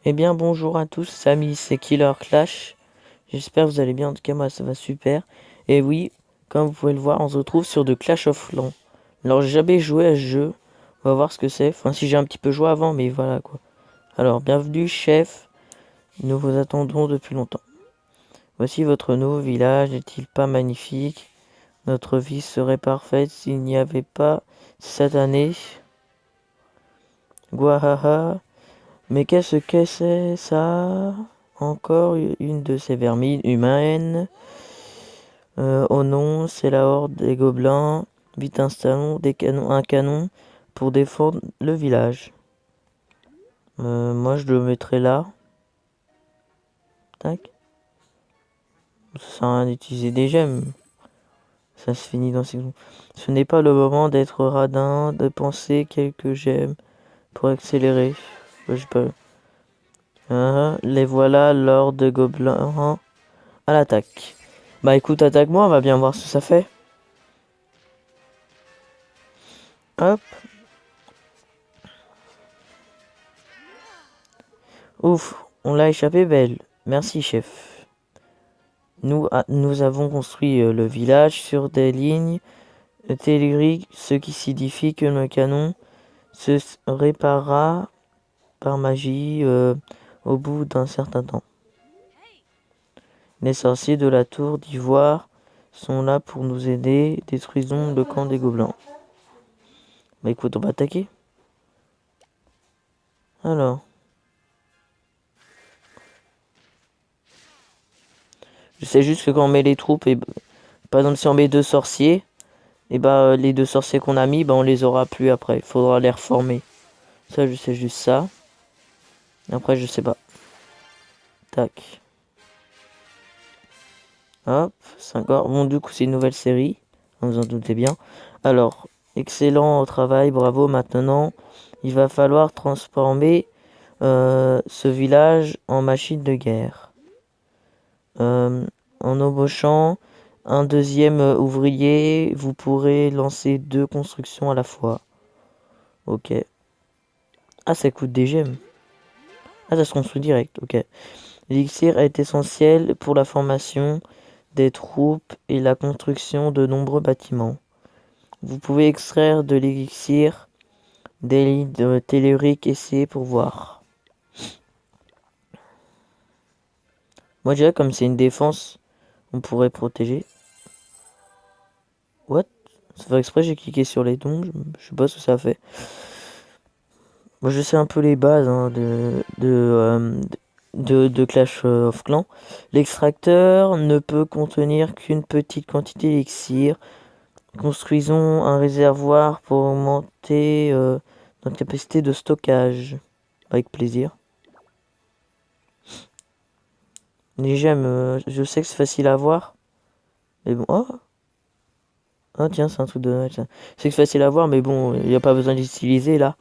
Eh bien bonjour à tous, Samy, c'est Killer Clash. J'espère que vous allez bien, en tout cas moi ça va super. Et oui, comme vous pouvez le voir, on se retrouve sur de Clash of Clans. Alors j'ai jamais joué à ce jeu, on va voir ce que c'est. Enfin si j'ai un petit peu joué avant, mais voilà quoi. Alors bienvenue chef, nous vous attendons depuis longtemps. Voici votre nouveau village, n'est-il pas magnifique? Notre vie serait parfaite s'il n'y avait pas cette année. Gwahaha. Mais qu'est-ce que c'est ça? Encore une de ces vermines humaines. Oh non, c'est la horde des gobelins. Vite installons un canon pour défendre le village. Moi je le mettrai là. Tac. Ça sert à rien d'utiliser des gemmes. Ça se finit dans 6 secondes. Ce n'est pas le moment d'être radin, de penser quelques gemmes pour accélérer. Je sais pas. Les voilà, l'horde de gobelins à l'attaque. Bah écoute, attaque-moi, on va bien voir ce que ça fait. Hop. Ouf, on l'a échappé belle. Merci, chef. Nous avons construit le village sur des lignes telluriques, ce qui signifie que le canon se réparera par magie au bout d'un certain temps. Les sorciers de la tour d'ivoire sont là pour nous aider. Détruisons le camp des gobelins. Bah écoute, on va attaquer. Alors. Je sais juste que quand on met les troupes, et par exemple si on met deux sorciers, et bah les deux sorciers qu'on a mis, bah on les aura plus après. Il faudra les reformer. Ça, je sais juste ça. Après, je sais pas. Tac. Hop, 5 heures. Bon, du coup, c'est une nouvelle série. Vous en doutez bien. Alors, excellent travail, bravo. Maintenant, il va falloir transformer ce village en machine de guerre. En embauchant un deuxième ouvrier, vous pourrez lancer 2 constructions à la fois. Ok. Ah, ça coûte des gemmes. Ah, ça se construit direct. Ok. L'élixir est essentiel pour la formation des troupes et la construction de nombreux bâtiments. Vous pouvez extraire de l'élixir des lignes telluriques. Essayez pour voir. Moi, je dirais comme c'est une défense, on pourrait protéger. What? Ça fait exprès, j'ai cliqué sur les dons. Je sais pas ce que ça fait. Moi, je sais un peu les bases hein, de Clash of Clans. L'extracteur ne peut contenir qu'une petite quantité d'élixir. Construisons un réservoir pour augmenter notre capacité de stockage. Avec plaisir. Les gemmes, je sais que c'est facile à voir. Mais bon, oh, ah tiens, c'est un truc de... Je sais que c'est facile à voir, mais bon, il n'y a pas besoin d'utiliser là.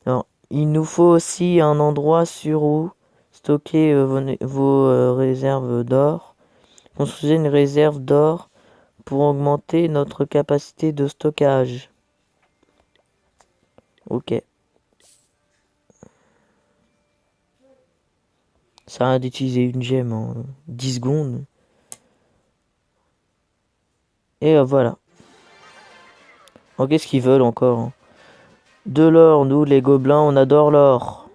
Alors, il nous faut aussi un endroit sûr où stocker vos réserves d'or. Construisez une réserve d'or pour augmenter notre capacité de stockage. Ok. Ça sert à rien d'utiliser une gemme en 10 secondes. Et voilà. Alors, qu'est-ce qu'ils veulent encore hein? De l'or, nous les gobelins, on adore l'or.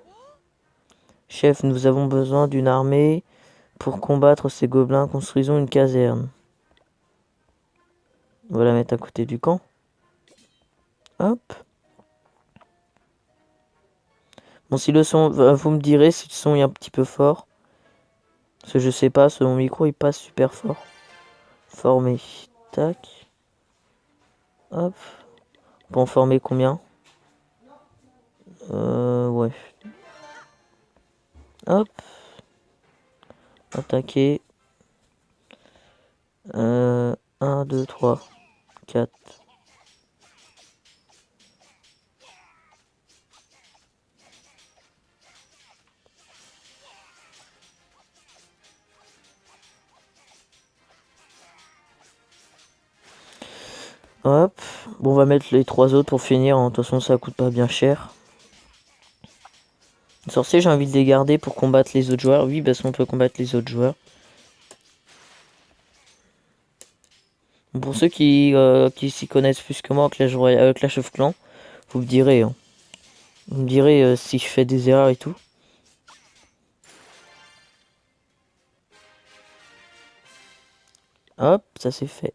Chef, nous avons besoin d'une armée pour combattre ces gobelins. Construisons une caserne. On va la mettre à côté du camp. Hop. Bon, si le son, vous me direz si le son est un petit peu fort. Parce que je sais pas, mon micro il passe super fort. Former. Tac. Hop. On peut en former combien? Ouais. Hop. Attaquer. 1, 2, 3, 4. Hop. Bon, on va mettre les 3 autres pour finir. De toute façon, ça coûte pas bien cher. Sorcier, j'ai envie de les garder pour combattre les autres joueurs. Oui, parce qu'on peut combattre les autres joueurs. Pour ceux qui s'y connaissent plus que moi en Clash of Clans, vous me direz. Hein. Vous me direz si je fais des erreurs et tout. Hop, ça c'est fait.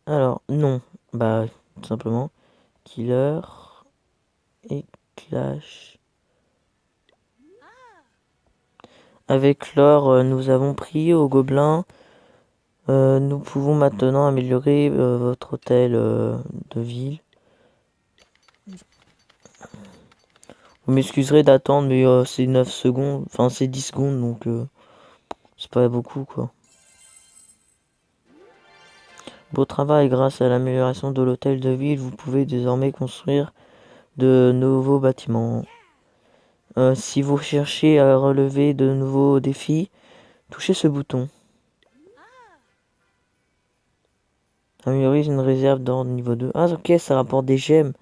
Alors, non. Bah, tout simplement. Killer et Clash. Avec l'or, nous avons pris au gobelin. Nous pouvons maintenant améliorer votre hôtel de ville. Vous m'excuserez d'attendre, mais c'est 9 secondes. Enfin, c'est 10 secondes, donc c'est pas beaucoup, quoi. Beau travail, grâce à l'amélioration de l'hôtel de ville, vous pouvez désormais construire de nouveaux bâtiments. Si vous cherchez à relever de nouveaux défis, touchez ce bouton. Améliorer une réserve d'ordre niveau 2. Ah ok, ça rapporte des gemmes.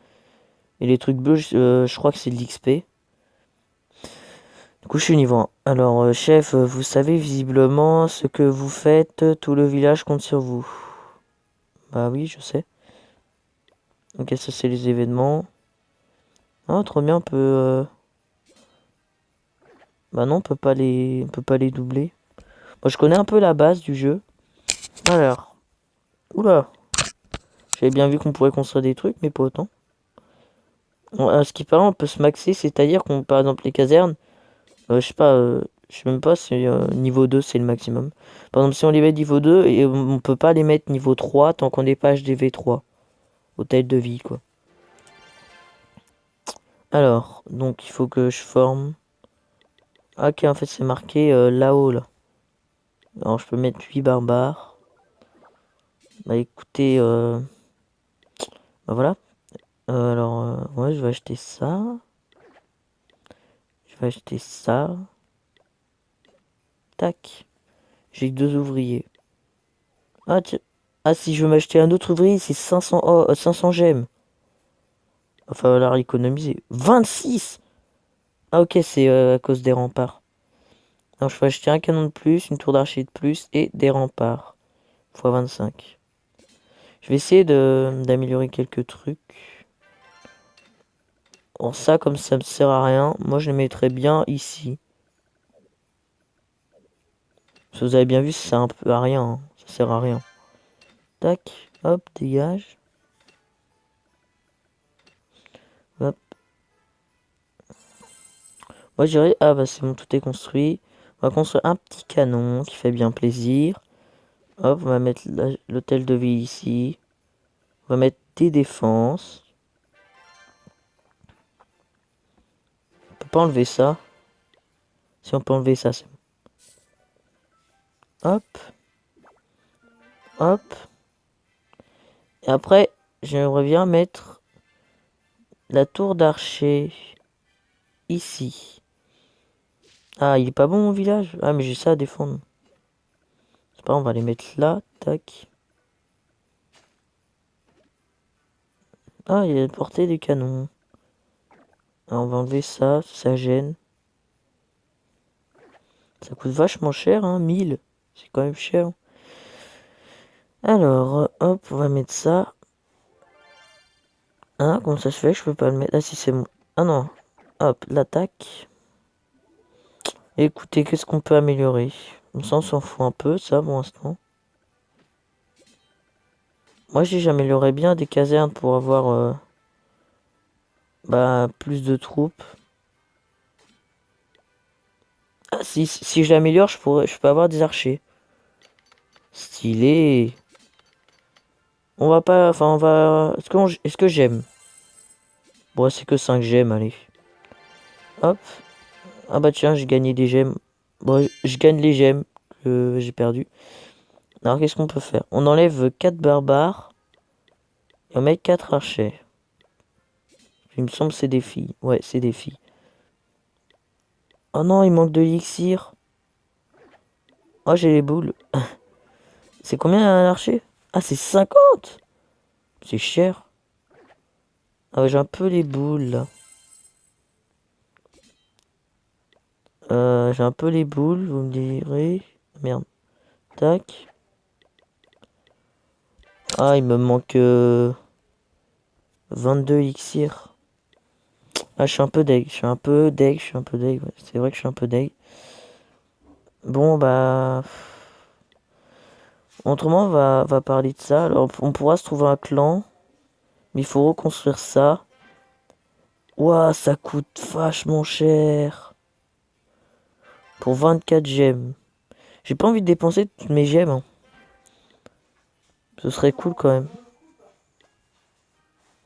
Et les trucs bleus, je crois que c'est de l'XP. Du coup, je suis niveau 1. Alors, chef, vous savez visiblement ce que vous faites. Tout le village compte sur vous. Bah oui, je sais. Ok, ça c'est les événements. Ah, trop bien, on peut... Bah non, on peut pas les doubler. Moi, je connais un peu la base du jeu. Alors. Oula. J'avais bien vu qu'on pourrait construire des trucs, mais pas autant. À ce qui paraît, on peut se maxer, c'est-à-dire qu'on, par exemple, les casernes, je sais pas, je sais même pas si niveau 2 c'est le maximum. Par exemple, si on les met niveau 2, et on peut pas les mettre niveau 3 tant qu'on n'est pas HDV3. Hôtel de vie, quoi. Alors, donc il faut que je forme. Ah, ok, en fait, c'est marqué là-haut, là. Alors, je peux mettre 8 barbares. Bah, écoutez, bah voilà. Alors, ouais, je vais acheter ça. Je vais acheter ça. Tac. J'ai que 2 ouvriers. Ah, tiens. Ah, si je veux m'acheter un autre ouvrier, c'est 500, 500 gemmes. Enfin, va falloir économiser. 26! Ah, ok, c'est à cause des remparts. Alors, je peux acheter un canon de plus, une tour d'archer de plus et des remparts. Fois 25. Je vais essayer d'améliorer quelques trucs. Bon, ça, comme ça me sert à rien, moi, je les mettrais bien ici. Parce que vous avez bien vu, ça sert un peu à rien. Hein. Ça sert à rien. Tac, hop, dégage. Hop. Moi, je dirais, ah bah c'est bon, tout est construit. On va construire un petit canon qui fait bien plaisir. Hop, on va mettre l'hôtel de ville ici. On va mettre des défenses. On peut pas enlever ça. Si on peut enlever ça, c'est bon. Hop. Hop. Et après, j'aimerais bien mettre la tour d'archer ici. Ah, il est pas bon mon village? Ah, mais j'ai ça à défendre. C'est pas grave, on va les mettre là. Tac. Ah, il y a la portée des canons. Ah, on va enlever ça, ça gêne. Ça coûte vachement cher, hein, 1000. C'est quand même cher. Alors, hop, on va mettre ça. Hein, comment ça se fait? Je peux pas le mettre. Ah si, c'est bon. Ah non. Hop, l'attaque. Écoutez, qu'est-ce qu'on peut améliorer? Ça, on s'en fout un peu, ça, pour l'instant. Moi, j'améliorerais bien des casernes pour avoir bah, plus de troupes. Ah, si je l'améliore, je peux avoir des archers. Stylé. On va pas... Enfin, on va... Est-ce que j'aime? Bon, c'est que 5 gemmes, allez. Hop. Ah bah tiens, j'ai gagné des gemmes. Bon, je gagne les gemmes que j'ai perdu. Alors, qu'est-ce qu'on peut faire? On enlève 4 barbares. Et on met 4 archers. Il me semble que c'est des filles. Ouais, c'est des filles. Oh non, il manque de l'élixir. Oh, j'ai les boules. C'est combien un archer? Ah, c'est 50. C'est cher. Ah ouais, j'ai un peu les boules, là. J'ai un peu les boules, vous me direz. Merde. Tac. Ah, il me manque 22 élixirs. Ah, je suis un peu deg. Je suis un peu deg. Je suis un peu deg. Ouais. C'est vrai que je suis un peu deg. Bon, bah... Autrement, on va parler de ça. Alors, on pourra se trouver un clan. Mais il faut reconstruire ça. Ouah, ça coûte vachement cher. Pour 24 gemmes. J'ai pas envie de dépenser toutes mes gemmes. Hein. Ce serait cool quand même.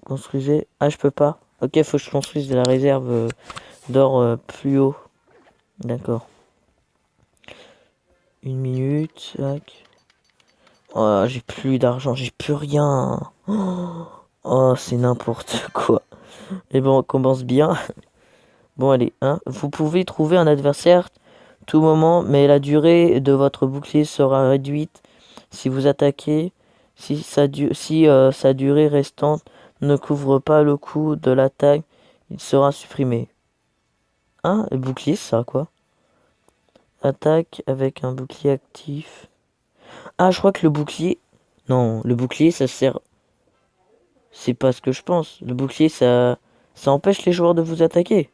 Construisez. Ah, je peux pas. Ok, faut que je construise de la réserve d'or plus haut. D'accord. Une minute. Tac. Oh, j'ai plus d'argent. J'ai plus rien. Oh, c'est n'importe quoi. Et bon, on commence bien. Bon, allez. Hein. Vous pouvez trouver un adversaire tout moment, mais la durée de votre bouclier sera réduite si vous attaquez. Si sa durée restante ne couvre pas le coût de l'attaque, il sera supprimé. Ah, le bouclier, ça sert à quoi? Attaque avec un bouclier actif. Ah, je crois que le bouclier... Non, le bouclier, ça sert... C'est pas ce que je pense. Le bouclier, ça empêche les joueurs de vous attaquer.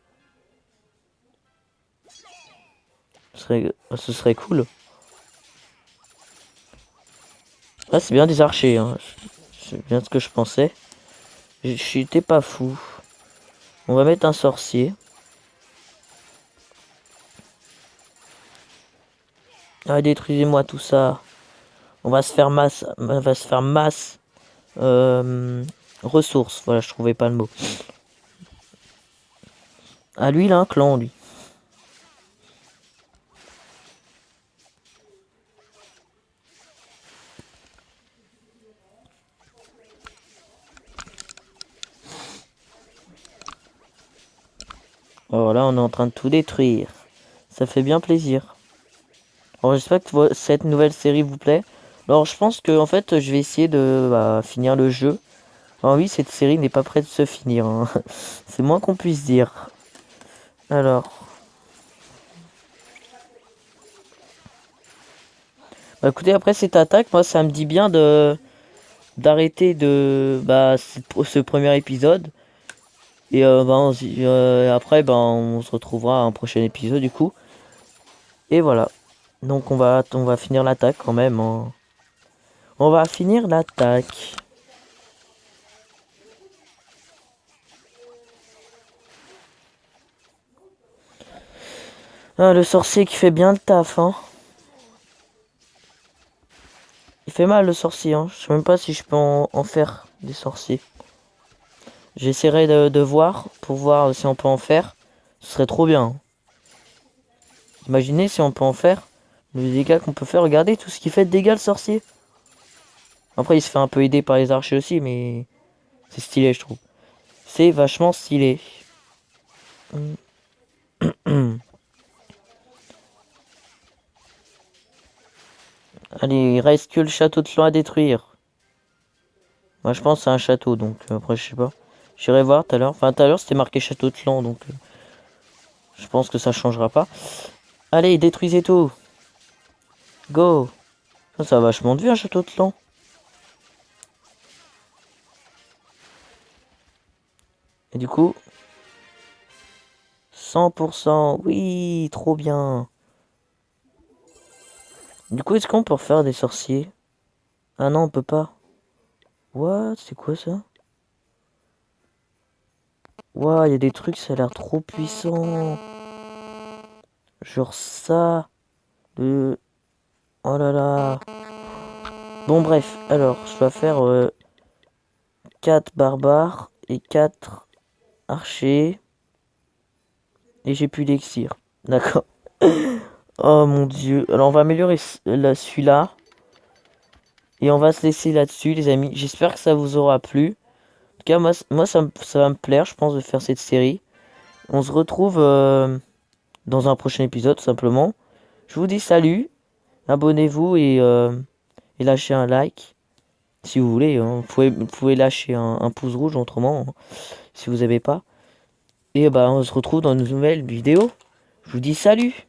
Ce serait cool. Ah, c'est bien des archers, hein. C'est bien ce que je pensais. J'étais pas fou. On va mettre un sorcier. Ah, détruisez-moi tout ça. On va se faire masse. On va se faire masse. Euh, ressources. Voilà, je trouvais pas le mot. Ah, lui, il a un clan, lui. Oh, là, on est en train de tout détruire. Ça fait bien plaisir. Alors, j'espère que cette nouvelle série vous plaît. Alors, je pense que, en fait, je vais essayer de finir le jeu. Alors oui, cette série n'est pas prête de se finir. Hein. C'est moins qu'on puisse dire. Alors... Bah, écoutez, après cette attaque, moi, ça me dit bien d'arrêter ce premier épisode. Et après, on se retrouvera à un prochain épisode, du coup. Et voilà. Donc, on va finir l'attaque quand même. Hein. On va finir l'attaque. Ah, le sorcier qui fait bien le taf, hein. Il fait mal le sorcier, hein. Je sais même pas si je peux en faire des sorciers. J'essaierai de voir pour voir si on peut en faire. Ce serait trop bien. Imaginez si on peut en faire. Les dégâts qu'on peut faire. Regardez tout ce qui fait de dégâts le sorcier. Après il se fait un peu aider par les archers aussi, mais c'est stylé je trouve. C'est vachement stylé. Allez, il reste que le château de Clan à détruire. Moi je pense que c'est un château, donc après je sais pas. J'irai voir tout à l'heure. Enfin tout à l'heure c'était marqué château de Clan, donc je pense que ça changera pas. Allez, détruisez tout. Go. Ça a vachement de vue un château de Clan. Et du coup, 100%, oui, trop bien. Du coup, est-ce qu'on peut refaire des sorciers? Ah non, on peut pas. What? C'est quoi ça? Ouah, il y a des trucs, ça a l'air trop puissant. Genre ça. Le... Oh là là. Bon, bref. Alors, je dois faire 4 barbares et 4 archers. Et j'ai plus d'exir. D'accord. Oh mon dieu. Alors, on va améliorer celui-là. Et on va se laisser là-dessus, les amis. J'espère que ça vous aura plu. En tout cas, moi ça va me plaire, je pense, de faire cette série. On se retrouve dans un prochain épisode, tout simplement. Je vous dis salut. Abonnez-vous et lâchez un like. Si vous voulez. Hein. Vous pouvez lâcher un pouce rouge, autrement, hein, si vous n'avez pas. Et on se retrouve dans une nouvelle vidéo. Je Je vous dis salut!